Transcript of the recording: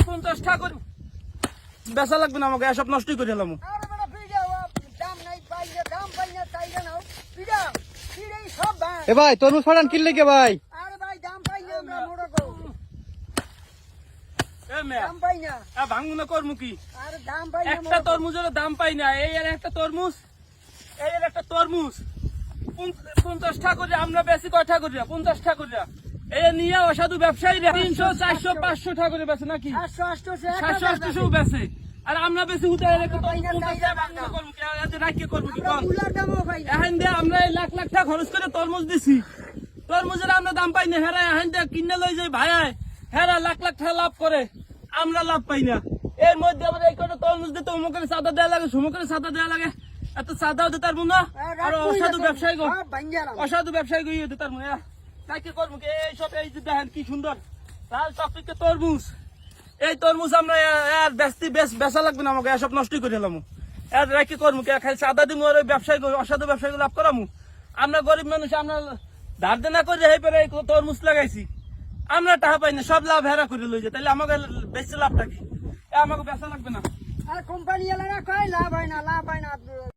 50 টাকা করে বেচা লাগবে না আমাকে, এসব নষ্টই করে এলাম। এ ভাই তরমুজ ফাটান কিনলে কে ভাই? ভাঙুন করবো কি, একটা তরমুজের দাম পাই না। এই আর একটা তরমুজ, এই আর একটা তরমুজ 50 টাকা করে আমরা বেশি কয় টাকা করে 50 টাকা করে এই নিয়ে অসাধু ব্যবসায়ী 300 400 500 টাকা করে বেচে নাকি 700 800 বেচে, আর আমরা বেশি উঠে এখন দিয়ে আমরা লাখ লাখ টাকা খরচ করে তরমুজ দিছি, তরমুজের আমরা দাম পাই না। হেরা এখন দিয়ে কিনে লই যাই ভাইয়ায়, হেরা লাখ লাখ টাকা লাভ করে, আমরা লাভ পাই না। এর মধ্যে আবার এই কটা তরমুজ দিতে অমুকের চাঁদা দেওয়া লাগে, সমুকের চাঁদা দেওয়া লাগে, এত চাঁদাও দিতে পারবো না। আর অসাধু ব্যবসায়ী অসাধু ব্যবসায়ী গিয়ে দিতে পারবো না। তাই কি করবো কি, এইসব এই যে দেখেন কি সুন্দর লাল টকটকে তরমুজ, এই তরমুজ আমরা আর বেচা লাগবে না আমাকে, এসব নষ্টই করে এলাম। এর কি করবো কি, খালি চাঁদা দিব আর ব্যবসায়ী অসাধু ব্যবসায়ী লাভ করামু। আমরা গরিব মানুষ, আমরা ধার দেনা করে এই পরে তরমুজ লাগাইছি, আমরা টাকা পাই না, সব লাভ হেরা করে লই যায়, তাহলে আমাকে বেশি লাভটা কি, আমাকে বেচা লাগবে না। কোম্পানি লাভ হয় না, লাভ হয় না।